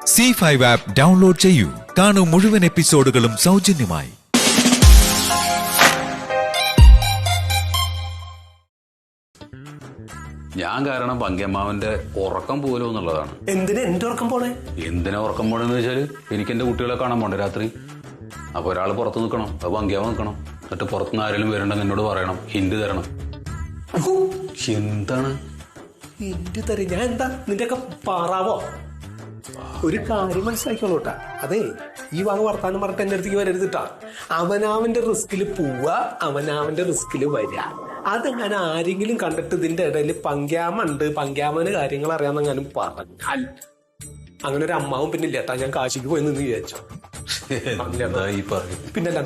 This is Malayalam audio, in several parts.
C5 ആപ്പ് ഡൗൺലോഡ് ചെയ്യൂ. കാണൂ മുഴുവൻ എപ്പിസോഡുകളും സൗജന്യമായി. ഞാൻ കാരണം പങ്കമ്മാവന്റെ ഉറക്കം പോലോ എന്നുള്ളതാണ്. എന്തിനാ എന്റെ ഉറക്കം പോണേ? എന്തിനാ ഉറക്കം പോണെന്ന് വെച്ചാല് എനിക്ക് എന്റെ കുട്ടികളെ കാണാൻ പോണ്ടേ രാത്രി. അപ്പൊ ഒരാൾ പുറത്ത് നിൽക്കണം, അത് പങ്കയാവ് നിൽക്കണം. എന്നിട്ട് പുറത്തുനിന്ന് ആരെങ്കിലും വരണ്ടെന്ന് എന്നോട് പറയണം, ഹിന്റ് തരണം. എന്താണ് ഹിന്റ് തരും? ഞാൻ എന്താ നിന്റെ ഒക്കെ പാറാവോ? ഒരു കാര്യം മനസ്സിലാക്കിയോളൂ കേട്ടാ. അതെ, ഈ വക വർത്താനം പറഞ്ഞിട്ട് എന്റെ അടുത്തേക്ക് വരരുതിട്ടാ. അവനാവന്റെ റിസ്കിൽ പോവുക, അവനാവന്റെ റിസ്കിൽ വരിക. അതെങ്ങനെ ആരെങ്കിലും കണ്ടിട്ട് ഇതിന്റെ ഇടയിൽ പങ്കാമുണ്ട്, പങ്കാമന് കാര്യങ്ങൾ അറിയാമെന്നെങ്ങാനും പറഞ്ഞാൽ അങ്ങനെ ഒരു അമ്മാവും പിന്നെ ഇല്ലേട്ടാ. ഞാൻ കാശിക്ക് പോയി നിന്ന് വിചാരിച്ചു. പിന്നല്ല,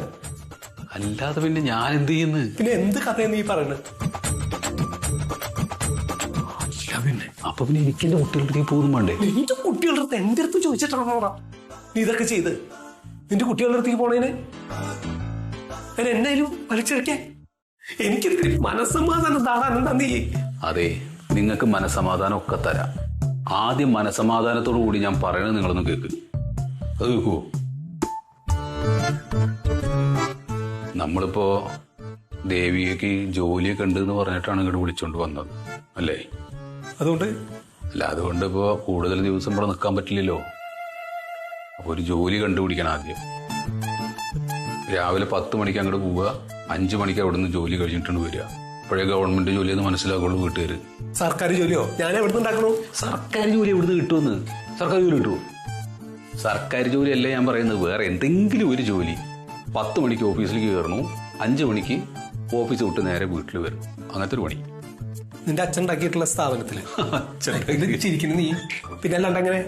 അല്ലാതെ പിന്നെ ഞാൻ എന്ത് ചെയ്യുന്നു? പിന്നെ എന്ത് കഥയെന്ന് ഈ പറയുന്നത്? പിന്നെ അപ്പൊ പിന്നെ എനിക്ക് എന്റെ കുട്ടികളുടെ അടുത്തേക്ക് പോകുന്നു വേണ്ടേ? നിന്റെ കുട്ടികളുടെ അടുത്ത് എന്റെ അടുത്ത് ചോദിച്ചിട്ടാണോടാ നീ ഇതൊക്കെ ചെയ്ത്? നിന്റെ കുട്ടികളുടെ അടുത്തേക്ക് പോണേന് ഞാൻ എന്നായാലും വലിച്ചെടുക്കാൻ എനിക്കൊരു മനസ്സമാധാനം താടാനെന്താ നീ? അതെ, നിങ്ങൾക്ക് മനസ്സമാധാനം ഒക്കെ തരാം. ആദ്യം മനസ്സമാധാനത്തോടു കൂടി ഞാൻ പറയണത് നിങ്ങളൊന്ന് കേക്ക്. അത് കേൾക്കുവോ? നമ്മളിപ്പോ ദേവികയ്ക്ക് ജോലിയൊക്കെ ഉണ്ട് എന്ന് പറഞ്ഞിട്ടാണ് ഇങ്ങോട്ട് വിളിച്ചോണ്ട് വന്നത് അല്ലേ? അതുകൊണ്ട് ഇപ്പോ കൂടുതൽ ദിവസം ഇവിടെ നിൽക്കാൻ പറ്റില്ലല്ലോ. അപ്പൊ ഒരു ജോലി കണ്ടുപിടിക്കണം ആദ്യം. രാവിലെ 10 മണിക്ക് അങ്ങോട്ട് പോവുക, 5 മണിക്ക് അവിടെ നിന്ന് ജോലി കഴിഞ്ഞിട്ടാണ് വരിക. അപ്പോഴേ ഗവൺമെന്റ് ജോലി എന്ന് മനസ്സിലാക്കുള്ളൂ വീട്ടുകാര്. സർക്കാർ ജോലിയോ? ഞാൻ എവിടെ ഉണ്ടാക്കണു? സർക്കാർ ജോലി എവിടുന്ന് കിട്ടുമെന്ന്? സർക്കാർ ജോലി കിട്ടുമോ? സർക്കാർ ജോലി അല്ലേ ഞാൻ പറയുന്നത്, വേറെ എന്തെങ്കിലും ഒരു ജോലി. 10 മണിക്ക് ഓഫീസിലേക്ക് കയറണു, 5 മണിക്ക് ഓഫീസ് വിട്ട് നേരെ വീട്ടിൽ വരും. അങ്ങനത്തെ ഒരു പണി. നിന്റെ അച്ഛൻ ഉണ്ടാക്കിയിട്ടുള്ള സ്ഥാപനത്തില് ചിരിക്കുന്നു നീ. പിന്നെ അല്ലാണ്ട് അങ്ങനെ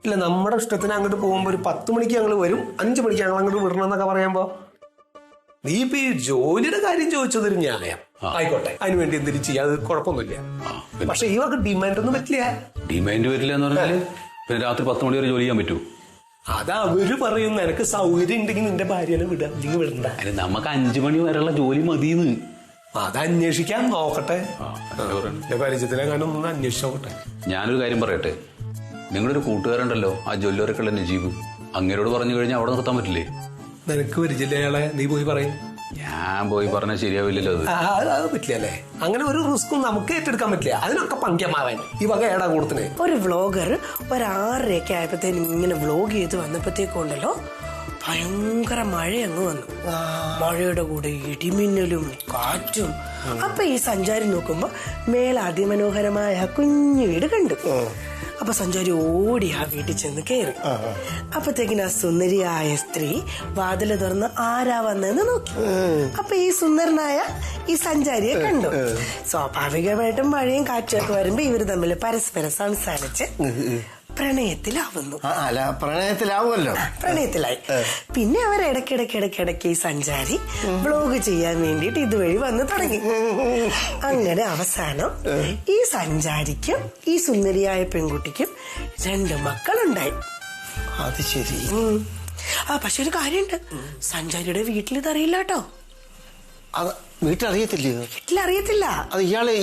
ഇല്ല, നമ്മുടെ ഇഷ്ടത്തിന് അങ്ങോട്ട് പോകുമ്പോ ഒരു 10 മണിക്ക് ഞങ്ങൾ വരും, 5 മണിക്ക് ഞങ്ങൾ അങ്ങോട്ട് വിടണം എന്നൊക്കെ പറയുമ്പോ നീ ഇപ്പൊ ഈ ജോലിയുടെ കാര്യം ചോദിച്ചതൊരു ന്യായം. ആയിക്കോട്ടെ, അതിന് വേണ്ടി എന്തിനും ചെയ്യാം, അത് കുഴപ്പമൊന്നുമില്ല. പക്ഷെ ഈ വർക്ക് ഡിമാൻഡ് ഒന്നും പറ്റില്ല. ഡിമാൻഡ് വരില്ല എന്ന് പറഞ്ഞാല് പിന്നെ രാത്രി 10 മണി വരെ ജോലി ചെയ്യാൻ പറ്റൂ? അത് അവര് പറയും നിനക്ക് സൗകര്യം ഉണ്ടെങ്കിൽ നിന്റെ ഭാര്യനെ വിടാം, അല്ലെങ്കിൽ വിടണ്ട. അല്ല, നമുക്ക് 5 മണി വരെയുള്ള ജോലി മതിയെന്ന്. അത് അന്വേഷിക്കാൻ നോക്കട്ടെ, പരിചയത്തിലെങ്ങാനും ഒന്ന് അന്വേഷിച്ച് നോക്കട്ടെ. ഞാനൊരു കാര്യം പറയട്ടെ, നിങ്ങളുടെ ഒരു കൂട്ടുകാരുണ്ടല്ലോ, ആ ജ്വല്ലറിക്കുള്ള നജീബ്, അങ്ങേരോട് പറഞ്ഞു കഴിഞ്ഞാൽ അവിടെ നിർത്താൻ പറ്റില്ലേ? നിനക്ക് പരിചയമുള്ള നീ പോയി പറയും. ഞാൻ പോയി പറഞ്ഞാൽ ശരിയാവില്ലല്ലോ. അത് പറ്റില്ല അല്ലേ? അങ്ങനെ ഒരു റിസ്ക്കും നമുക്ക് ഏറ്റെടുക്കാൻ പറ്റില്ല. അതിനൊക്കെ പങ്കമാവാൻ ഈ വക ഏടാ കൊടുത്തിനെ. ഒരു വ്ളോഗർ ഒരു 6:30 ആയപ്പോഴത്തേനും ഇങ്ങനെ വ്ളോഗ് ചെയ്ത് വന്നപ്പോഴത്തേക്കുണ്ടല്ലോ ഭയങ്കര മഴ അങ്ങ് വന്നു. മഴയുടെ കൂടെ ഇടിമിന്നലും കാറ്റും. അപ്പൊ ഈ സഞ്ചാരി നോക്കുമ്പോ മേലെ അതിമനോഹരമായ കുഞ്ഞു വീട് കണ്ടു. അപ്പൊ സഞ്ചാരി ഓടി ആ വീട്ടിൽ ചെന്ന് കയറി. അപ്പത്തേക്കിന് ആ സുന്ദരിയായ സ്ത്രീ വാതില് തുറന്ന് ആരാ വന്നെന്ന് നോക്കി. അപ്പൊ ഈ സുന്ദരനായ ഈ സഞ്ചാരിയെ കണ്ടു. സ്വാഭാവികമായിട്ടും മഴയും കാറ്റൊക്കെ വരുമ്പോ ഇവര് തമ്മിൽ പരസ്പരം സംസാരിച്ച് പ്രണയത്തിലാവുന്നു. പ്രണയത്തിലായി. പിന്നെ അവർ ഇടയ്ക്കിടയ്ക്ക് ഈ സഞ്ചാരി വ്ലോഗ് ചെയ്യാൻ വേണ്ടിയിട്ട് ഇതുവഴി വന്ന് തുടങ്ങി. അങ്ങനെ അവസാനം ഈ സഞ്ചാരിക്കും ഈ സുന്ദരിയായ പെൺകുട്ടിക്കും 2 മക്കളുണ്ടായി. അത് ശരി. പക്ഷെ ഒരു കാര്യമുണ്ട്, സഞ്ചാരിയുടെ വീട്ടിൽ ഇതറിയില്ല കേട്ടോ. വീട്ടിലറിയത്തില്ലയോ? വീട്ടിലറിയത്തില്ല. അത് ഇയാള്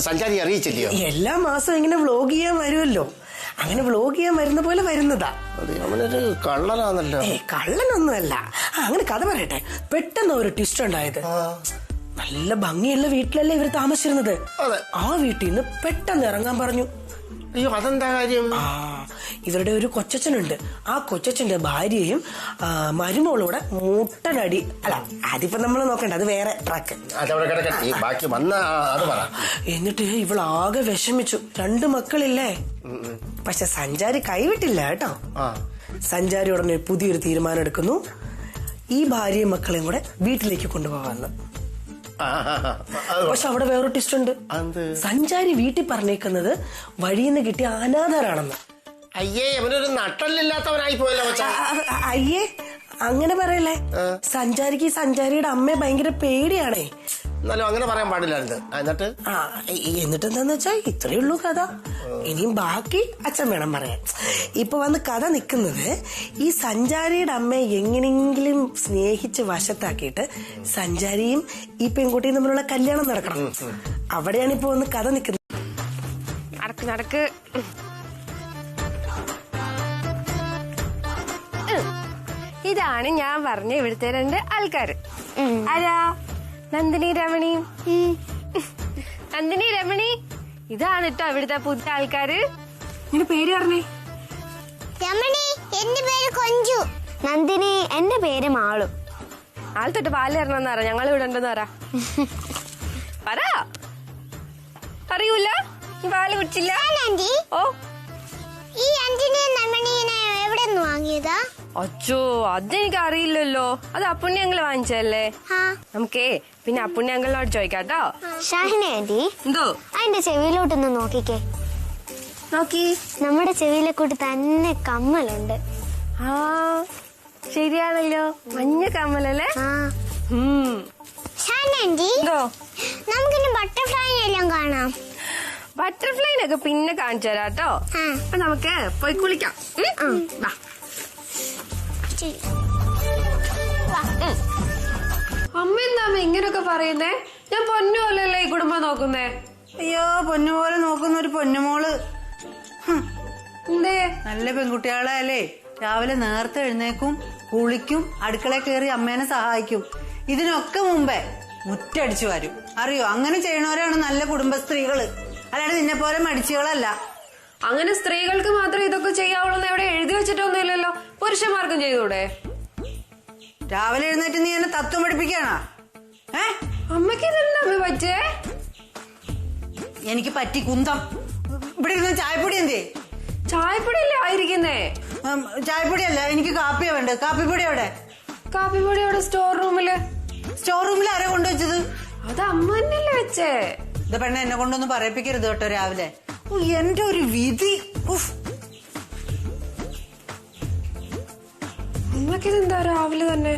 സഞ്ചാരി അറിയിച്ചില്ലയോ? എല്ലാ മാസവും ഇങ്ങനെ വ്ലോഗ് ചെയ്യാൻ വരുമല്ലോ, അങ്ങനെ വ്ലോഗ് ചെയ്യാൻ വരുന്ന പോലെ വരുന്നതാ. അവനൊരു കള്ളനാണല്ലോ. കള്ളനൊന്നുമല്ല. അങ്ങനെ കഥ പറയട്ടെ. പെട്ടെന്ന് ഒരു ട്വിസ്റ്റ് ഉണ്ടായത്. നല്ല ഭംഗിയുള്ള വീട്ടിലല്ലേ ഇവർ താമസിച്ചിരുന്നത്. ആ വീട്ടിൽ നിന്ന് പെട്ടെന്ന് ഇറങ്ങാൻ പറഞ്ഞു. അയ്യോ, അതെന്താ കാര്യം? ഇവരുടെ ഒരു കൊച്ചച്ഛനുണ്ട്. ആ കൊച്ചച്ഛന്റെ ഭാര്യയും മരുമോളൂടെ മൂട്ടനടി. അല്ല, അതിപ്പോ നമ്മൾ നോക്കണ്ട, അത് വേറെ ട്രാക്ക്. എന്നിട്ട് ഇവളാകെ വിഷമിച്ചു. 2 മക്കളില്ലേ? പക്ഷെ സഞ്ചാരി കൈവിട്ടില്ല കേട്ടോ. സഞ്ചാരി ഉടനെ പുതിയൊരു തീരുമാനം എടുക്കുന്നു. ഈ ഭാര്യയും മക്കളെയും കൂടെ വീട്ടിലേക്ക് കൊണ്ടുപോകാന്ന്. പക്ഷെ അവിടെ വേറൊരു ട്വിസ്റ്റ് ഉണ്ട്. സഞ്ചാരി വീട്ടിൽ പറഞ്ഞേക്കുന്നത് വഴിയിൽ നിന്ന് കിട്ടിയ അനാഥരാണെന്ന്. അയ്യേ, അവനൊരു നട്ടല്ലില്ലാത്തവനായി പോയല്ലോ. അയ്യേ, അങ്ങനെ പറയല്ലേ. സഞ്ചാരിക്ക് സഞ്ചാരിയുടെ അമ്മയെ ഭയങ്കര പേടിയാണേ. എന്നാലും അങ്ങനെ പറയാൻ പാടില്ലായിരുന്നു. എന്നിട്ട് എന്താന്ന് വെച്ചാ ഇത്രയേ ഉള്ളൂ കഥ. ഇനിയും ബാക്കി അച്ഛൻ വേണം പറയാൻ. ഇപ്പൊ വന്ന് കഥ നിക്കുന്നത് ഈ സഞ്ചാരിയുടെ അമ്മയെ എങ്ങനെയെങ്കിലും സ്നേഹിച്ച് വശത്താക്കിയിട്ട് സഞ്ചാരിയും ഈ പെൺകുട്ടിയും തമ്മിലുള്ള കല്യാണം നടക്കണം. അവിടെയാണ് ഇപ്പൊ വന്ന് കഥ നിക്കുന്നത്. നടക്ക് ഇതാണ് ഞാൻ പറഞ്ഞ ഇവിടുത്തെ 2 ആൾക്കാര്. ആരാ? നന്ദിനി രമണി. നന്ദിനി രമണി, ഇതാണ് കേട്ടോ ഇവിടുത്തെ പുതിയ ആൾക്കാര്. നിന്റെ പേര് പറഞ്ഞേ. രമണി, എന്റെ പേര് കൊഞ്ചു. നന്ദിനി, എന്റെ പേര് മാളു. ആൾ തൊട്ട് പാല് തരണമെന്ന് പറ, ഞങ്ങൾ ഇവിടെ ഉണ്ടെന്ന് പറ. പറ. അറിയൂല? ഈ പാല് കുടിച്ചില്ല? ഓ, ഈ അന്തിനെ രമണീനെ എവിടെ നിന്ന് വാങ്ങിയതാ? അച്ചോ, അതെനിക്ക് അറിയില്ലല്ലോ. അത് അപ്പുണ്യങ്ങൾ വാങ്ങിച്ചല്ലേ. നമുക്കേ പിന്നെ അപ്പുണ്യങ്ങളോട് ചോദിക്കാട്ടോ. ഷാഹിന ആന്റി, എന്തോ? അതിന്റെ ചെവിയിലോട്ടൊന്ന് നോക്കിക്കേ. നോക്കി. നമ്മുടെ ചെവിയിലെ കൂട്ടി തന്നെ കമ്മലുണ്ട്. ആ, ശരിയാണല്ലോ, മഞ്ഞ കമ്മലല്ലേ? ഷാഹിന ആന്റി, എന്തോ? നമുക്കിന്ന് ബട്ടർഫ്ലൈ എല്ലാം കാണാം. ബട്ടർഫ്ലൈനൊക്കെ പിന്നെ കാണിച്ചു തരാട്ടോ. അപ്പൊ നമുക്ക് പോയി കുളിക്കാം. അമ്മ എന്താ ഇങ്ങനൊക്കെ പറയുന്നേ? ഞാൻ പൊന്നുപോലല്ലേ ഈ കുടുംബം നോക്കുന്നേ. അയ്യോ, പൊന്നുപോലെ നോക്കുന്ന ഒരു പൊന്നുമോള്. എന്തേ? നല്ല പെൺകുട്ടികളല്ലേ, രാവിലെ നേരത്തെ എഴുന്നേക്കും, കുളിക്കും, അടുക്കള കയറി അമ്മേനെ സഹായിക്കും. ഇതിനൊക്കെ മുമ്പേ മുറ്റടിച്ചു വരും. അറിയോ? അങ്ങനെ ചെയ്യണവരാണ് നല്ല കുടുംബസ്ത്രീകള്, അല്ലാണ്ട് നിന്നെ പോലെ മടിച്ചുകളല്ല. അങ്ങനെ സ്ത്രീകൾക്ക് മാത്രമേ ഇതൊക്കെ ചെയ്യാവുള്ളൂ എവിടെ എഴുതി വെച്ചിട്ടൊന്നുമില്ലല്ലോ. പുരുഷന്മാർക്കും ചെയ്തൂടെ? രാവിലെ എഴുന്നേറ്റ് നീ എന്നെ തത്വം പഠിപ്പിക്കാണോ? അമ്മക്ക് ഇതെന്താ പറ്റേ? എനിക്ക് പറ്റി കുന്തം. ഇവിടെ ഇരുന്ന് ചായപ്പൊടി എന്തേ? ചായപ്പൊടിയല്ലേ ആയിരിക്കുന്നേ? ചായപ്പൊടിയല്ല, എനിക്ക് കാപ്പിയാ വേണ്ടത്. കാപ്പിപ്പൊടി എവിടെ? കാപ്പിപ്പൊടി അവിടെ സ്റ്റോർ റൂമില്. സ്റ്റോർ റൂമിൽ ആരാ കൊണ്ടുവച്ചത്? അത് അമ്മ തന്നെയല്ലേ വെച്ചേ. ഇത് പെണ്ണ എന്നെ കൊണ്ടൊന്നും പറയിപ്പിക്കരുത് കേട്ടോ രാവിലെ. എന്റെ ഒരു വിധി. അമ്മക്കിതെന്താ രാവിലെ തന്നെ?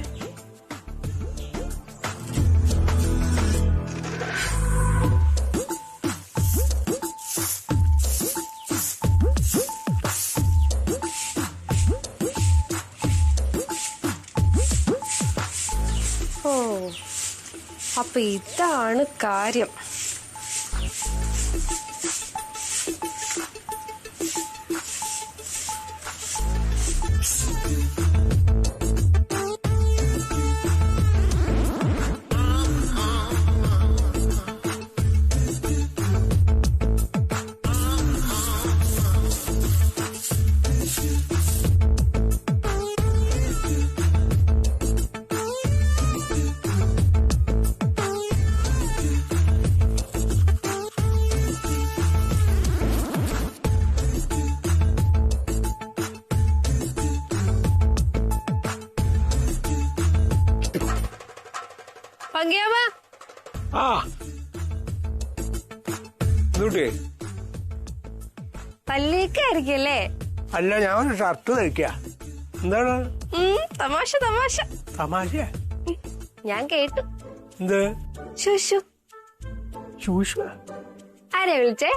ഓ, അപ്പൊ ഇതാണ് കാര്യം. പങ്കിയാമ്മ. പള്ളിക്കായിരിക്കല്ലേ? അല്ല, ഞാൻ ഷർട്ട് തയ്ക്ക. എന്താണ് തമാശ? തമാശ തമാശ? ഞാൻ കേട്ടു. എന്ത്? ശുശു. ശൂഷു? ആരെ വിളിച്ചേ?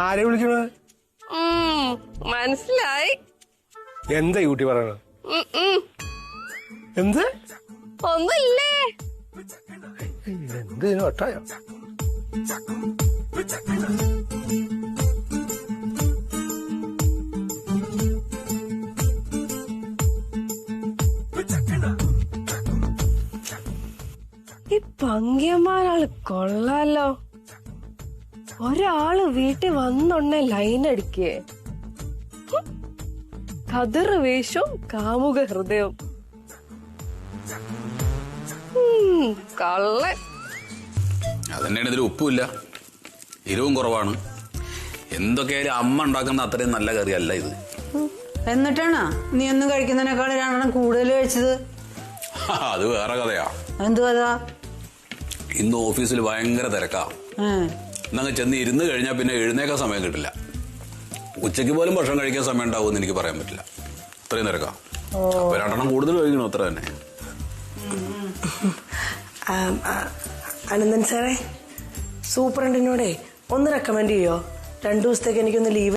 ആരെ വിളിക്കണത്? മനസ്സിലായി. എന്താ കുട്ടി പറയണ? എന്ത്? ഒന്നുമില്ലേ. എന്തിനു ഒട്ടായോ? ഈ പങ്കിയന്മാരാള് കൊള്ളാലോ. ഒരാള് വീട്ടിൽ വന്നൊണ്ണേ ലൈൻ അടിക്കേ. കതിർ വേഷവും കാമുക ഹൃദയവും. കള്ളൻ. അതന്നെയാണ്, ഇതിൽ ഉപ്പുമില്ല, എരിവും കുറവാണ്. എന്തൊക്കെയായാലും അമ്മ ഉണ്ടാക്കുന്ന അത്രയും നല്ല കറിയല്ല ഇത്. എന്നിട്ടാണോ നീ ഒന്നും കഴിക്കുന്നതിനേക്കാൾ 2 കൂടുതൽ കഴിച്ചത്? അത് വേറെ കഥയാ. എന്തു കഥാ? ഇന്ന് ഓഫീസിൽ ഭയങ്കര തിരക്കാ. എന്നങ്ങ് ചെന്ന് ഇരുന്ന് കഴിഞ്ഞാൽ പിന്നെ എഴുന്നേക്കാൻ സമയം കിട്ടില്ല. ഉച്ചയ്ക്ക് പോലും ഭക്ഷണം കഴിക്കാൻ സമയം ഉണ്ടാവുമെന്ന് എനിക്ക് പറയാൻ പറ്റില്ല, ഇത്രയും തിരക്കാ. അപ്പൊ 2 കൂടുതൽ കഴിക്കണം, അത്ര തന്നെ. അനന്തൻ സാറേ, സൂപ്രണ്ടിനോടെ ഒന്ന് റെക്കമെൻഡ് ചെയ്യോ? 2 ദിവസത്തേക്ക് എനിക്കൊന്ന് ലീവ്.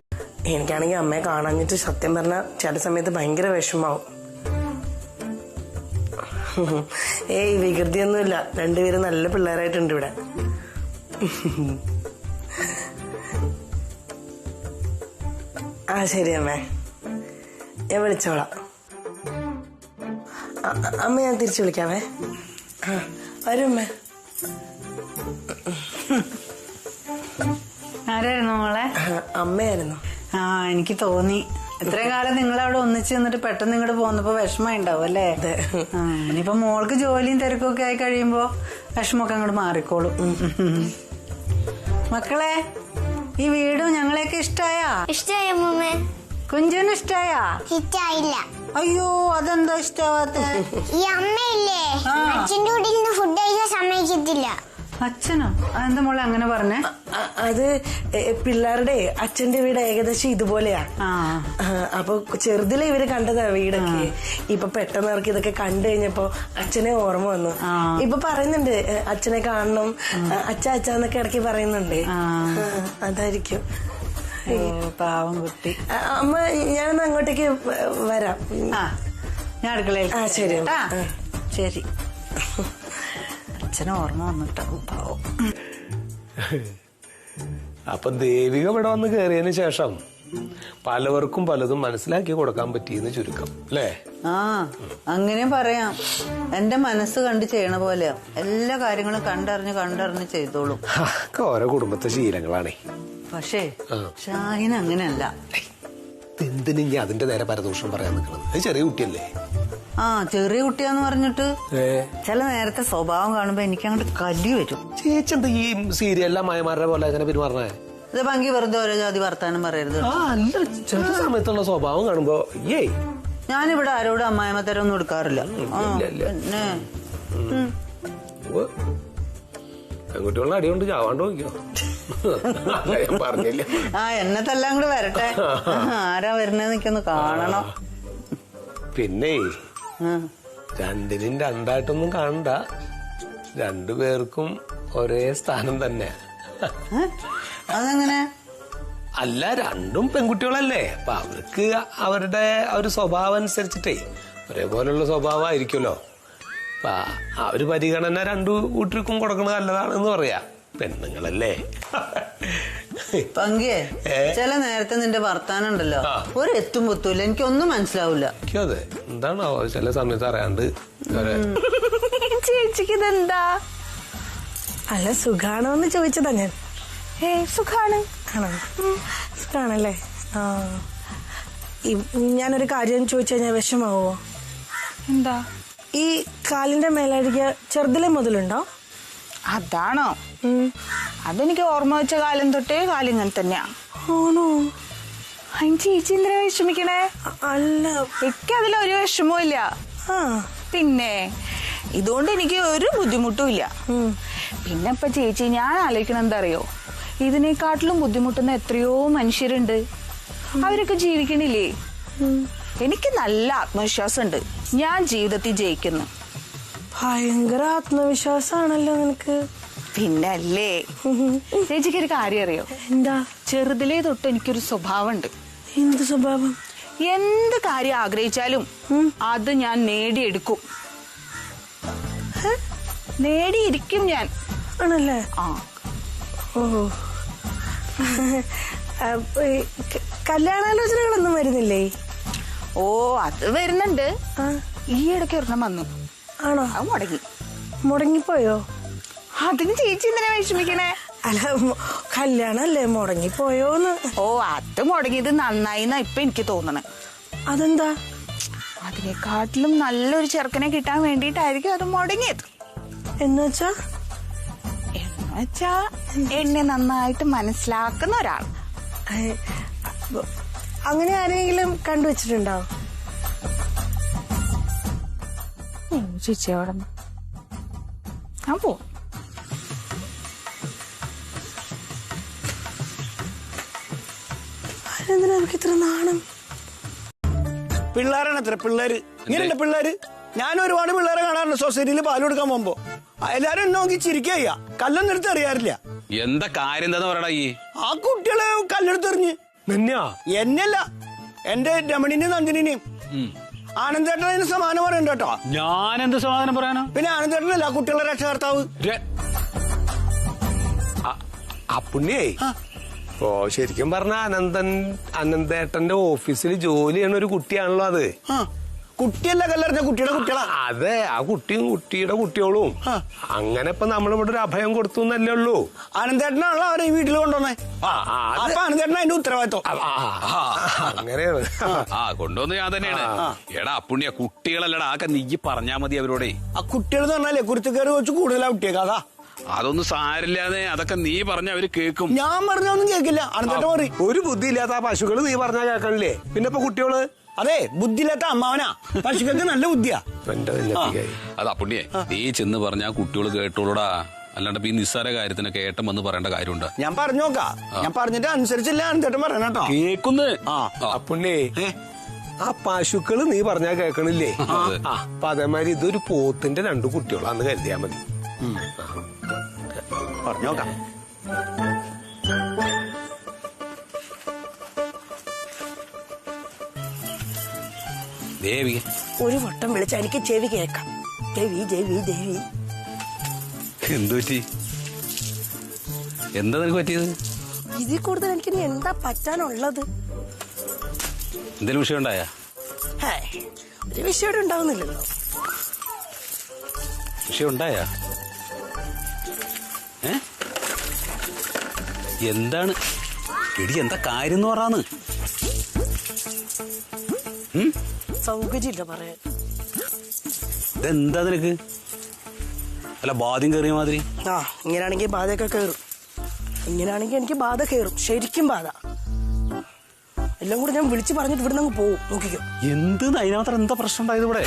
എനിക്കാണെങ്കിൽ അമ്മയെ കാണാഞ്ഞിട്ട് സത്യം പറഞ്ഞാൽ ചില സമയത്ത് ഭയങ്കര വിഷമാവും. ഏയ്, വികൃതിയൊന്നുമില്ല. 2 പേരും നല്ല പിള്ളേരായിട്ടുണ്ട് ഇവിടെ. ശരി അമ്മേ, ഞാൻ വിളിച്ചോളാം. അമ്മ ഞാൻ തിരിച്ചു വിളിക്കാവേ. വരും അമ്മ. ആരായിരുന്നു മോളെ? അമ്മയായിരുന്നു. ആ, എനിക്ക് തോന്നി. ഇത്രയും കാലം നിങ്ങളവിടെ ഒന്നിച്ച് നിന്നിട്ട് പെട്ടെന്ന് ഇങ്ങോട്ട് പോന്നപ്പോ വിഷമം ഉണ്ടാവും അല്ലേ? ഇനിയിപ്പോ മോൾക്ക് ജോലിയും തിരക്കും ഒക്കെ ആയി കഴിയുമ്പോ വിഷമൊക്കെ അങ്ങോട്ട് മാറിക്കോളും. മക്കളെ, ഈ വീടും ഞങ്ങളെയൊക്കെ ഇഷ്ടായാ? ഇഷ്ടായ അമ്മൂമ്മേ? കുഞ്ചന് ഇഷ്ടായാ? ഇഷ്ടായില്ല. അയ്യോ, അതെന്താ ഇഷ്ടാവാത്ത? ഈ അമ്മയില്ലേ അച്ഛൻ്റെ കൂടെ ഇരുന്ന് ഫുഡ് കഴിക്കാൻ സമ്മതിക്കത്തില്ല. അച്ഛനോ? അതെന്താ മോളെ അങ്ങനെ പറഞ്ഞേ? അത് പിള്ളേരുടെ അച്ഛന്റെ വീട് ഏകദേശം ഇതുപോലെയാ. അപ്പൊ ചെറുതിലെ ഇവര് കണ്ടതാ വീടൊക്കെ. ഇപ്പൊ പെട്ടെന്ന് അവർക്ക് ഇതൊക്കെ കണ്ടു കഴിഞ്ഞപ്പോ അച്ഛനെ ഓർമ്മ വന്നു. ഇപ്പൊ പറയുന്നുണ്ട് അച്ഛനെ കാണണം, അച്ഛന്നൊക്കെ ഇടയ്ക്ക് പറയുന്നുണ്ട്. അതായിരിക്കും. പാവം കുട്ടി. അമ്മ ഞാനൊന്ന് അങ്ങോട്ടേക്ക് വരാം. ഞാൻ അടുക്കളയിൽ. ശരി ശരി. അച്ഛനെ ഓർമ്മ വന്നിട്ടാവും പാവം. അപ്പൊ ദേവിക ഇവിടെ വന്ന് കയറിയതിന് ശേഷം പലവർക്കും പലതും മനസ്സിലാക്കി കൊടുക്കാൻ പറ്റിയെന്ന് ചുരുക്കം അല്ലേ? അങ്ങനെ പറയാം. എന്റെ മനസ്സ് കണ്ട് ചെയ്യണ പോലെയാ. എല്ലാ കാര്യങ്ങളും കണ്ടറിഞ്ഞ് ചെയ്തോളും. ഓരോ കുടുംബത്തെ ശീലങ്ങളാണേ. പക്ഷേ ഷാഹിന് അങ്ങനെയല്ല. എന്തിന് ഇനി അതിന്റെ നേരെ പരദൂഷണം പറയാൻ നിൽക്കുന്നത്? അത് ചെറിയ കുട്ടിയല്ലേ? ചെറിയ കുട്ടിയാന്ന് പറഞ്ഞിട്ട് ചില നേരത്തെ സ്വഭാവം കാണുമ്പോ എനിക്ക് അങ്ങോട്ട് കലി വരും. ചേച്ചി എന്താ ഈ സീരിയലിലെ മായമാരുടെ പോലെ അങ്ങനെ പെരുമാറണേ? ഇത് ഭംഗി വെറുതെ ഓരോ ജാതി വർത്താനം പറയരുത്. അല്ല, ചില സമയത്തുള്ള സ്വഭാവം കാണുമ്പോ ഞാനിവിടെ ആരോടും അമ്മായിമത്തരൊന്നും എടുക്കാറില്ല. പിന്നെ പെൺകുട്ടികളുടെ അടികൊണ്ട് ചാവാണ്ട് നോക്കിയോ? ഞാൻ പറഞ്ഞില്ല. എന്നതെല്ലാം കൂടെ വരട്ടെ. ആരാ വരുന്നതെന്ന് എനിക്കൊന്ന് കാണണം. പിന്നെ രണ്ടിനും രണ്ടായിട്ടൊന്നും കാണണ്ട. രണ്ടുപേർക്കും ഒരേ സ്ഥാനം തന്നെ. അതെങ്ങനെ? അല്ല, രണ്ടും പെൺകുട്ടികളല്ലേ. അപ്പൊ അവർക്ക് അവരുടെ ഒരു സ്വഭാവം അനുസരിച്ചിട്ടേ ഒരേപോലുള്ള സ്വഭാവമായിരിക്കുമല്ലോ. അപ്പൊ ആ ഒരു പരിഗണന രണ്ടു കൂട്ടർക്കും കൊടുക്കണത് നല്ലതാണെന്ന് പറയാ. പെണ്ണുങ്ങളല്ലേ. പങ്കിയെ ചില നേരത്തെ നിന്റെ വർത്താനം ഉണ്ടല്ലോ, ഒരു എത്തും പൊത്തൂല്ല. എനിക്കൊന്നും മനസ്സിലാവില്ല. അതെ, എന്താണോ ചില സമയത്ത് അറിയാണ്ട്. ചേച്ചിക്ക് ഇതെന്താ? അല്ല, സുഖാണോന്ന് ചോദിച്ചതാ ഞാൻ. സുഖാണ്. ആണോ? സുഖാണല്ലേ. ഞാനൊരു കാര്യം ചോദിച്ചു കഴിഞ്ഞാൽ വിഷമാവോ? എന്താ? ഈ കാലിന്റെ മേലടിക്ക് ചെറുതിലെ മുതലുണ്ടോ? അതാണോ? അതെനിക്ക് ഓർമ്മ വെച്ച കാലം തൊട്ടേ കാലിങ്ങനെ തന്നെയാ. ആണോ? അതിന് ചേച്ചി എന്തിനാ വിഷമിക്കണേ? അല്ല, എനിക്ക് അതിലൊരു വിഷമവും ഇല്ല. പിന്നെ ഇതുകൊണ്ട് എനിക്ക് ഒരു ബുദ്ധിമുട്ടും ഇല്ല. പിന്നെ ഇപ്പൊ ചേച്ചി, ഞാൻ ആലോചിക്കണം എന്താ അറിയോ, ഇതിനെക്കാട്ടിലും ബുദ്ധിമുട്ടുന്ന എത്രയോ മനുഷ്യരുണ്ട്. അവരൊക്കെ ജീവിക്കണില്ലേ? എനിക്ക് നല്ല ആത്മവിശ്വാസമുണ്ട്. ഞാൻ ജീവിതത്തിൽ ജയിക്കുന്നു. ഭയങ്കര ആത്മവിശ്വാസമാണല്ലോ നിനക്ക്. പിന്നല്ലേ. ചേച്ചിക്ക് ഒരു കാര്യം അറിയോ? എന്താ? ചെറുതിലേ തൊട്ട് എനിക്കൊരു സ്വഭാവം ഉണ്ട്. എന്ത് സ്വഭാവം? എന്ത് കാര്യം ആഗ്രഹിച്ചാലും അത് ഞാൻ നേടിയെടുക്കും. നേടിയിരിക്കും ഞാൻ. ആണല്ലേ? ഓ, കല്യാണാലോചനകളൊന്നും വരുന്നില്ലേ? ഓ, അത് വരുന്നുണ്ട്. ഈ ഇടയ്ക്ക് ഒരെണ്ണം വന്നു. ആണോ? അത് മുടങ്ങി. മുടങ്ങിപ്പോയോ? അതിന് ചേച്ചി എന്തിനാ വിഷമിക്കണേ? അല്ല, കല്യാണല്ലേ, മുടങ്ങിപ്പോയോന്ന്. ഓ, അത് മുടങ്ങിയത് നന്നായിന്നാ ഇപ്പൊ എനിക്ക് തോന്നണേ. അതെന്താ? അതിനെക്കാട്ടിലും നല്ലൊരു ചെറുക്കനെ കിട്ടാൻ വേണ്ടിയിട്ടായിരിക്കും അത് മുടങ്ങിയത്. എന്നുവെച്ചാ എന്നെ നന്നായിട്ട് മനസ്സിലാക്കുന്ന ഒരാൾ. അങ്ങനെ ആരെങ്കിലും കണ്ടുവച്ചിട്ടുണ്ടോ? ചേച്ചി അവിടെ ഞാൻ പോ. എന്തിനാ നമുക്ക് ഇത്ര നാണം? പിള്ളേരാണ് എത്ര പിള്ളേര്, ഇങ്ങനെയുണ്ട് പിള്ളേര്. ഞാൻ ഒരുപാട് പിള്ളേരെ കാണാറുണ്ട് സൊസൈറ്റിയിൽ പാൽ കൊടുക്കാൻ പോകുമ്പോ. എല്ലാരും എന്നെ നോക്കി ചിരിക്കുക. കല്ലൊന്നും എടുത്ത് അറിയാറില്ല. എന്താ കാര്യം എന്താന്ന് പറയടാ? ആ കുട്ടികളെ കല്ലെടുത്തെറിഞ്ഞ്. എന്നല്ല, എന്റെ രമണിനെയും നന്ദിനിനെയും. ആനന്ദേട്ടൻ അതിന് സമാനം പറയണ്ട കേട്ടോ. ഞാൻ എന്ത് സമാധാനം പറയാനോ? പിന്നെ ആനന്ദേട്ടനല്ല കുട്ടികളെ രക്ഷകർത്താവ്. അപ്പുണ്ണിയേ, ഓ ശരിക്കും പറഞ്ഞ അനന്തേട്ടന്റെ ഓഫീസിൽ ജോലി ചെയ്യണ ഒരു കുട്ടിയാണല്ലോ അത്. കുട്ടിയല്ല കല്ലെറിഞ്ഞ കുട്ടിയുടെ കുട്ടികളാ. അതെ, ആ കുട്ടിയും കുട്ടിയുടെ കുട്ടികളും. അങ്ങനെ ഇപ്പൊ നമ്മളിവിടെ ഒരു അഭയം കൊടുത്തു എന്നല്ലേ ഉള്ളൂ. അനന്തേട്ടനാണല്ലോ അവരെ ഈ വീട്ടിൽ കൊണ്ടുവന്നേ. അപ്പൊ അനന്തേട്ടൻ അതിന്റെ ഉത്തരവാദിത്വം. അങ്ങനെയാണ്. കൊണ്ടുവന്ന് ഞാൻ തന്നെയാണ്. എടാ പുണ്യ കുട്ടികളല്ലടാ, ആക്കെ നീ പറഞ്ഞാ മതി അവരോടെ. ആ കുട്ടികൾ എന്ന് പറഞ്ഞാലേ കുരുത്തക്കേട് വെച്ച് കൂടുതലാ കുട്ടിയേക്ക്. അതാ അതൊന്നും സാരില്ലാതെ, അതൊക്കെ നീ പറഞ്ഞ അവര് കേൾക്കും. ഞാൻ പറഞ്ഞൊന്നും കേൾക്കില്ല. അനന്തേട്ടൻ പറയും. ഒരു ബുദ്ധി ഇല്ലാത്ത ആ പശുക്കള് നീ പറഞ്ഞാ കേൾക്കണില്ലേ? പിന്നെ ഇപ്പൊ കുട്ടികള് അതെ, ബുദ്ധിയില്ലാത്ത അമ്മാവനാ. പശുക്കൾക്ക് നല്ല ബുദ്ധിയാ. അതാ പുണ്യേ, നീ ചെന്ന് പറഞ്ഞാ കുട്ടികൾ കേട്ടോളൂടാ. അല്ലാണ്ട് ഈ നിസ്സാര കാര്യത്തിനൊക്കെ ഏട്ടം വന്ന് പറയേണ്ട കാര്യമുണ്ടോ? ഞാൻ പറഞ്ഞു നോക്കാം. ഞാൻ പറഞ്ഞിട്ട് അനുസരിച്ചില്ല അനന്തേട്ടൻ പറയണം കേട്ടോ. കേക്കുന്നേ. അപ്പുണ്ണേ, ആ പശുക്കള് നീ പറഞ്ഞാ കേൾക്കണില്ലേ? അപ്പൊ അതേമാതിരി ഇതൊരു പോത്തിന്റെ 2 കുട്ടികളാന്ന് കരുതിയാ മതി. പറഞ്ഞു നോക്കാം. ദേവി ഒരു വട്ടം വിളിച്ച എനിക്ക് ചെവി കേൾക്കാം. ദേവി ദേവി ദേവി. എന്തു പറ്റി? എന്താ നിനക്ക് പറ്റിയത്? ഇതിൽ കൂടുതൽ എനിക്ക് ഇനി എന്താ പറ്റാനുള്ളത്? എന്തെങ്കിലും വിഷയം ഉണ്ടായാ? ഒരു വിഷയം ഉണ്ടാവുന്നില്ലല്ലോ. വിഷയം ഉണ്ടായാ? എന്താണ് എടി, എന്താ കാര്യം എന്ന് പറയാന്ന്? സൗകര്യമില്ല പറയാൻ. ഇതെന്താ നിനക്ക്? അല്ല ബാധ്യം കയറിയ മാതിരി. ഇങ്ങനെയാണെങ്കിൽ ബാധയൊക്കെ കയറും. ഇങ്ങനെയാണെങ്കിൽ എനിക്ക് ബാധ കയറും, ശരിക്കും ബാധ. എല്ലാം കൂടെ ഞാൻ വിളിച്ചു പറഞ്ഞിട്ട് ഇവിടെ നിന്ന് പോവും. നോക്കിക്കോ. എന്ത് അതിനകത്ത് എന്താ പ്രശ്നം ഉണ്ടായത് ഇവിടെ?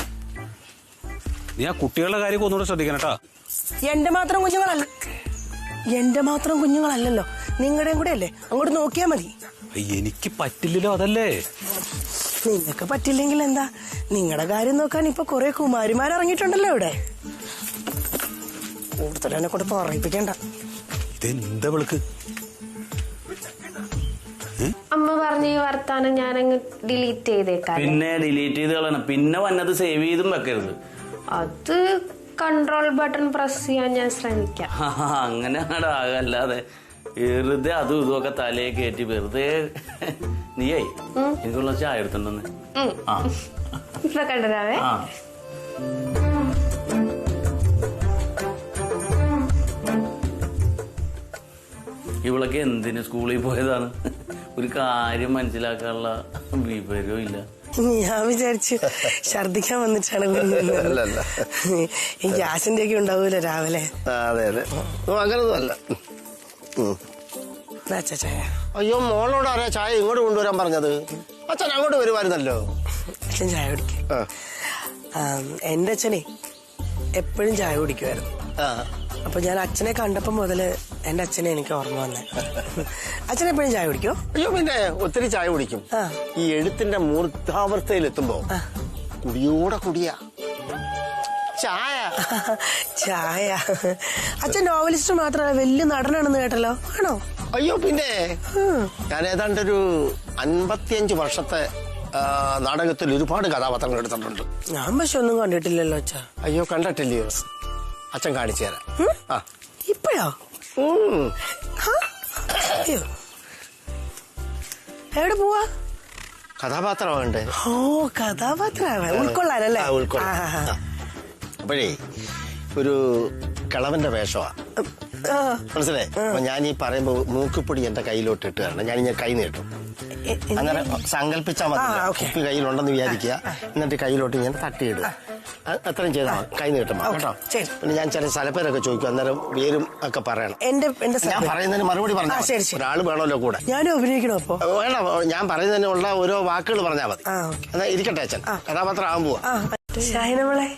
നീ ആ കുട്ടികളുടെ കാര്യം ഒന്നുകൂടെ ശ്രദ്ധിക്കണം കേട്ടാ. എന്റെ മാത്രം കുഞ്ഞുങ്ങളല്ലല്ലോ, നിങ്ങളുടെയും കൂടെ അല്ലേ. അങ്ങോട്ട് നോക്കിയാ മതി. എനിക്ക് പറ്റില്ലല്ലോ, അതല്ലേ. നിങ്ങൾക്ക് പറ്റില്ലെങ്കിൽ എന്താ, നിങ്ങളുടെ കാര്യം നോക്കാൻ ഇപ്പൊ കുറെ കുമാരിമാരിറങ്ങിയിട്ടുണ്ടല്ലോ ഇവിടെ. കൂടുതൽ എന്നെ കൊണ്ട് പറയിപ്പിക്കണ്ട. ഇതെന്താ വിളിക്ക്? അമ്മ പറഞ്ഞ ഈ വർത്താനം ഞാനങ്ങ് ഡിലീറ്റ് ചെയ്തേക്കാം. പിന്നെ ഡിലീറ്റ് ചെയ്ത് കളയണം. പിന്നെ വന്നത് സേവ് ചെയ്തും വെക്കരുത്. അത് കൺട്രോൾ ബട്ടൺ പ്രസ് ചെയ്യാൻ ഞാൻ ശ്രമിക്കാം. അങ്ങനെ ആകല്ലാതെ വെറുതെ അതും ഇതുമൊക്കെ തലയെ കയറ്റി വെറുതെ. നീയായി എനിക്കുള്ള ചായ എടുത്തിട്ടുണ്ടെന്ന്. ഇപ്പൊ കണ്ടതാവേ. ഇവളൊക്കെ എന്തിനു സ്കൂളിൽ പോയതാണ്? ഒരു കാര്യം മനസ്സിലാക്കാനുള്ള വിവരവും ഇല്ല. ഞാൻ വിചാരിച്ചു ഛർദിക്കാൻ വന്നിട്ടാണ്. ഈ ഗ്യാസിന്റെ ഒക്കെ ഉണ്ടാവൂല രാവിലെ. അതെ അതെ, അങ്ങനൊന്നും അല്ല. ചായ. അയ്യോ, മോളോട് ആരാ ചായ ഇങ്ങോട്ട് കൊണ്ടുവരാൻ പറഞ്ഞത്? അച്ഛൻ അങ്ങോട്ട് വരുമായിരുന്നല്ലോ. അച്ഛൻ ചായ കുടിക്കും. എന്റെ അച്ഛനെ എപ്പോഴും ചായ കുടിക്കുമായിരുന്നു. അപ്പൊ ഞാൻ അച്ഛനെ കണ്ടപ്പോ മുതല് എന്റെ അച്ഛനെ എനിക്ക് ഓർമ്മ വന്നേ. അച്ഛൻ എപ്പോഴും ചായ കുടിക്കോ? അയ്യോ, പിന്നെ ഒത്തിരി ചായ കുടിക്കും. ഈ എഴുത്തിന്റെ മൂർധാവസ്ഥയിൽ എത്തുമ്പോ കുടിയോടെ കുടിയാ ചായ. ചായ. അച്ഛൻ നോവലിസ്റ്റ് മാത്രമല്ല, വലിയ നടനാണെന്ന് കേട്ടല്ലോ. ആണോ? അയ്യോ പിന്നെ, ഞാൻ ഏതാണ്ടൊരു 55 വർഷത്തെ നാടകത്തിൽ ഒരുപാട് കഥാപാത്രങ്ങൾ എടുത്തിട്ടുണ്ട്. ഞാൻ പക്ഷെ ഒന്നും കണ്ടിട്ടില്ലല്ലോ അച്ഛാ. അയ്യോ, കണ്ടിട്ടില്ലയോ? അച്ഛൻ കാണിച്ചു തരാം. ഇപ്പഴോ? എവിടെ പോവാ? കഥാപാത്രമാവണ്ടേ? ഓ, കഥാപാത്രമാവേ. ഉൾക്കൊള്ളാനല്ലേ? ഉൾക്കൊള്ളാൻ. അപ്പോഴേ ഒരു കിളവന്റെ വേഷമാ, മനസ്സിലായി? അപ്പൊ ഞാൻ ഈ പറയുമ്പോ മൂക്കുപ്പൊടി എന്റെ കയ്യിലോട്ട് ഇട്ട് തരണം. ഞാനിങ്ങനെ കൈ നീട്ടും. അങ്ങനെ സങ്കല്പിച്ചാൽ മതി. കുപ്പി കയ്യിലുണ്ടെന്ന് വിചാരിക്കുക. എന്നിട്ട് കയ്യിലോട്ട് ഇങ്ങനെ തട്ടിയിടുക. അത്രയും ചെയ്താൽ കൈ നീട്ടും കേട്ടോ. പിന്നെ ഞാൻ ചില സ്ഥലപ്പേരൊക്കെ ചോദിക്കും, അന്നേരം പേരും ഒക്കെ പറയണം. ഞാൻ പറയുന്നതിന് മറുപടി പറഞ്ഞാൽ ഒരാൾ വേണമല്ലോ കൂടെ. ഞാനും അഭിനയിക്കണോ? അപ്പൊ വേണം, ഞാൻ പറയുന്നതിനുള്ള ഓരോ വാക്കുകൾ പറഞ്ഞാൽ മതി. എന്നാ ഇരിക്കട്ടെ അച്ഛൻ, കഥാപാത്രം ആകാൻ പോവാ. നമ്മളെ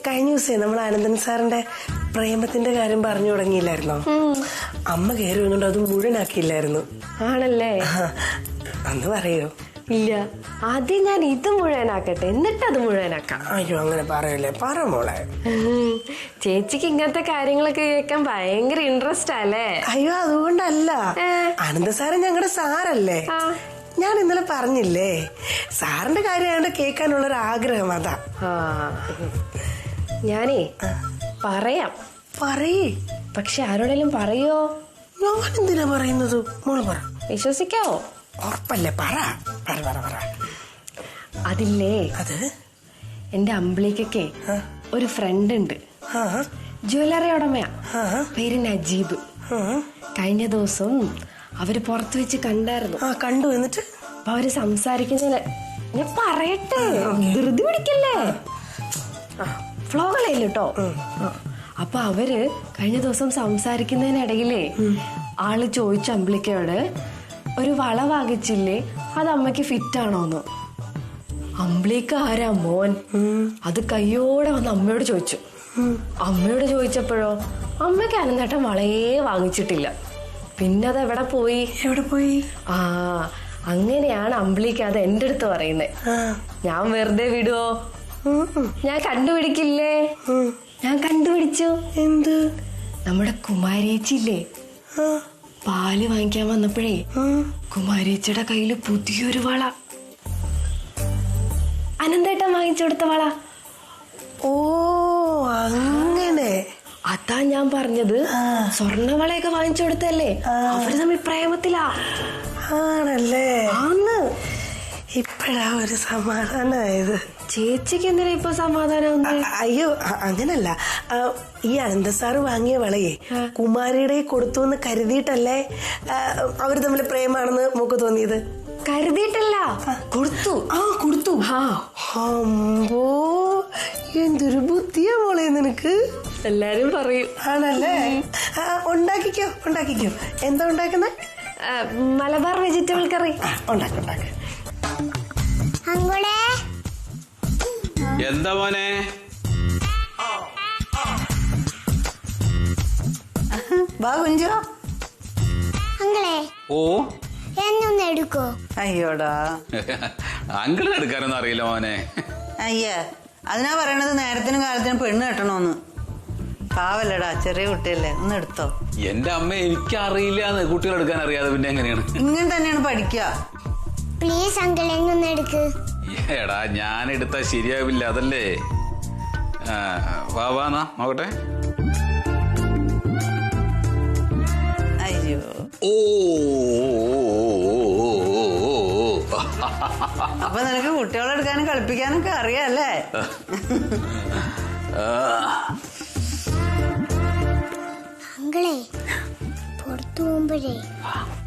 കഴിഞ്ഞ ദിവസേ നമ്മൾ ആനന്ദൻ സാറിന്റെ പ്രേമത്തിന്റെ കാര്യം പറഞ്ഞു തുടങ്ങിയില്ലായിരുന്നോ? അമ്മ കയറി വന്നുകൊണ്ട് അത് മുഴുവനാക്കിയില്ലായിരുന്നു. ആണല്ലേ? അന്ന് പറയോ? ഇല്ല, ആദ്യം ഞാൻ ഇത് മുഴുവനാക്കട്ടെ, എന്നിട്ട് അത് മുഴുവനാക്കാം. അയ്യോ, അങ്ങനെ പറയല്ലേ, പറ മോളെ. ചേച്ചിക്ക് ഇങ്ങനത്തെ കാര്യങ്ങളൊക്കെ കേൾക്കാൻ ഭയങ്കര ഇൻട്രസ്റ്റ് അല്ലേ? അയ്യോ, അതുകൊണ്ടല്ല. ആനന്ദ സാറ് ഞങ്ങളുടെ സാറല്ലേ. ഞാൻ ഇന്നലെ പറഞ്ഞില്ലേ, സാറിന്റെ കാര്യമായോണ്ട് കേൾക്കാനുള്ളൊരു ആഗ്രഹം. അതാ. ഞാനേ പറയാം. പറയേ. പക്ഷെ ആരോടെങ്കിലും പറയോ? ഞാൻ എന്തിനാ പറയുന്നത്? മോള് പറ. വിശ്വസിക്കാവോ? ഉറപ്പല്ലേ? പറ. അതില്ലേ അത് എന്റെ അമ്പിളിക്കൊക്കെ ഒരു ഫ്രണ്ട് ഉണ്ട്, ജ്വല്ലറി ഉടമയാ, പേര് നജീബ്. കഴിഞ്ഞ ദിവസം അവര് പുറത്ത് വെച്ച് കണ്ടായിരുന്നു. കണ്ടു. എന്നിട്ട് അപ്പൊ അവര് സംസാരിക്കുന്നതിന് ഞാൻ പറയട്ടെ, ധൃതി പിടിക്കല്ലേ, ഫ്ലോകളല്ലേ കേട്ടോ. അപ്പൊ അവര് കഴിഞ്ഞ ദിവസം സംസാരിക്കുന്നതിനിടയിലേ ആള് ചോദിച്ചു അമ്പിളിക്കയോട്, ഒരു വള വാങ്ങിച്ചില്ലേ, അത് അമ്മയ്ക്ക് ഫിറ്റാണോന്ന്. അമ്പിളിക്ക് ആരാ മോൻ അത് കയ്യോടെ വന്ന് അമ്മയോട് ചോദിച്ചു. അമ്മയോട് ചോദിച്ചപ്പോഴോ അമ്മയ്ക്ക് അനന്തേട്ടൻ വളയേ വാങ്ങിച്ചിട്ടില്ല. പിന്നെ അത് എവിടെ പോയി? ആ, അങ്ങനെയാണ് അമ്പിളിക്ക് അത് എന്റെ അടുത്ത് പറയുന്നത്. ഞാൻ വെറുതെ വിടുവോ? ഞാൻ കണ്ടുപിടിക്കില്ലേ? ഞാൻ കണ്ടുപിടിച്ചു. എന്ത്? നമ്മുടെ കുമാരിയേച്ചില്ലേ, പാല് വാങ്ങിക്കാൻ വന്നപ്പോഴേ കുമാരിയേച്ചിയുടെ കയ്യില് പുതിയൊരു വള, അനന്തേട്ടൻ വാങ്ങിച്ചു കൊടുത്ത വള. ഓ, അങ്ങനെ. അതാ ഞാൻ പറഞ്ഞത്, സ്വർണ്ണവളയൊക്കെ വാങ്ങിച്ചു കൊടുത്തല്ലേ, അവര് തമ്മിൽ പ്രേമത്തിലാ. ആണല്ലേ? ആന്ന്. ഇപ്പഴാ ഒരു സമാധാനായത്. ചേച്ചിക്ക് എന്തിനാ ഇപ്പൊ സമാധാനം? അയ്യോ, അങ്ങനല്ല. ഈ അനന്തസാറ് വാങ്ങിയ വളയെ കുമാരിയുടെ കൊടുത്തു എന്ന് കരുതിയിട്ടല്ലേ അവര് തമ്മിൽ പ്രേമാണെന്ന് നമുക്ക് തോന്നിയത്? കരുതിയിട്ടല്ല, കൊടുത്തു. കൊടുത്തു. അമ്പോ, എന്തൊരു ബുദ്ധിയാ മോളെ നിനക്ക്. എല്ലാരും പറയും. ആണല്ലേ? ഉണ്ടാക്കിക്കോ. എന്താ ഉണ്ടാക്കുന്നത്? മലബാർ വെജിറ്റബിൾ കറി. ഉണ്ടാക്ക. എന്താ മോനെ? വാ കുഞ്ചോ. അങ്ങളെ ഓ, എന്നൊന്ന് എടുക്കോ? അയ്യോടാ, അങ്കിളിന് എടുക്കാനൊന്നും അറിയില്ല മോനെ. അയ്യേ, അതിനാ പറയണത് നേരത്തിനും കാലത്തിനും പെണ്ണ് കെട്ടണോന്ന്. പാവല്ലടാ, ചെറിയ കുട്ടിയല്ലേ, ഒന്ന് എടുത്തോ. എന്റെ അമ്മ എനിക്ക് അറിയില്ല, കുട്ടികൾ എടുക്കാൻ അറിയാതെ പിന്നെ എങ്ങനെയാണ്? ഇങ്ങനെ തന്നെയാണ് പഠിക്കുക. പ്ലീസ് അങ്കിൾ, എന്നൊന്ന് എടുക്ക്. എടാ, ഞാൻ എടുത്താ ശരിയാവില്ല, അതല്ലേ. വാ നോക്കട്ടെ. അയ്യോ, ഓ, അപ്പൊ നിനക്ക് കുട്ടികളെ എടുക്കാനും കളിപ്പിക്കാനൊക്കെ അറിയാല്ലേ? അങ്കിളെ, പുറത്തു പോകുമ്പോഴേ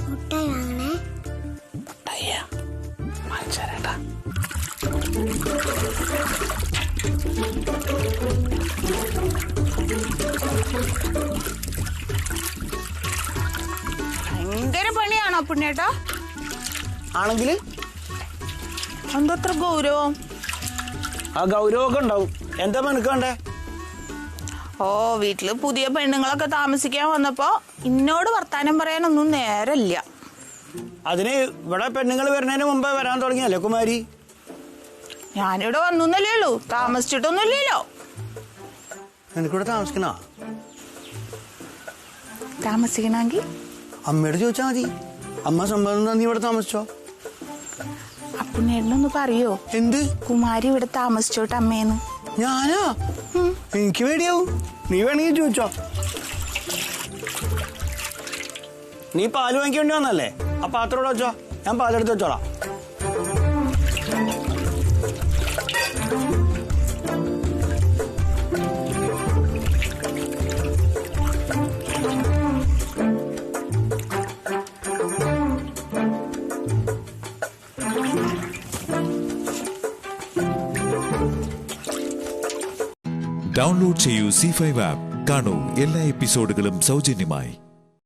മുട്ടായി വാങ്ങണേ. ഭയങ്കര പണിയാണോ പുണ്യേട്ടാ? ആണെങ്കിൽ എന്തത്ര ഗൗരവം? ആ ഗൗരവമൊക്കെ ഉണ്ടാവും. എന്താ മനക്കണ്ടേ? ഓ, വീട്ടില് പുതിയ പെണ്ണുങ്ങളൊക്കെ താമസിക്കാൻ വന്നപ്പോ എന്നോട് വർത്താനം പറയാനൊന്നും നേരമില്ല. അതിന് ഇവിടെ പെണ്ണുങ്ങൾ വരുന്നതിന് മുമ്പേ വരാൻ തുടങ്ങിയല്ലേ കുമാരി? ഞാനിവിടെ വന്നല്ലേ ഉള്ളൂ, താമസിച്ചിട്ടൊന്നുമില്ലല്ലോ. എനിക്കിവിടെ താമസിക്കണ? താമസിക്കണമെങ്കിൽ അമ്മയോട് ചോദിച്ചാ മതി. അമ്മ സംബന്ധം നീ ഇവിടെ താമസിച്ചോ? അപ്പുണ്ണേട്ടനൊന്ന് പറയോ എന്ത്? കുമാരി ഇവിടെ താമസിച്ചോട്ട് അമ്മേന്ന്. ഞാനാ? എനിക്ക് പേടിയാവും. നീ വേണമെങ്കിൽ ചോദിച്ചോ. നീ പാല് വാങ്ങിക്കേണ്ടി വന്നല്ലേ? ആ പാത്രോടെ വെച്ചോ, ഞാൻ പാലെടുത്ത് വെച്ചോളാം. ഡൗൺലോഡ് ചെയ്യൂ C5 ആപ്പ്. കാണൂ എല്ലാ എപ്പിസോഡുകളും സൗജന്യമായി.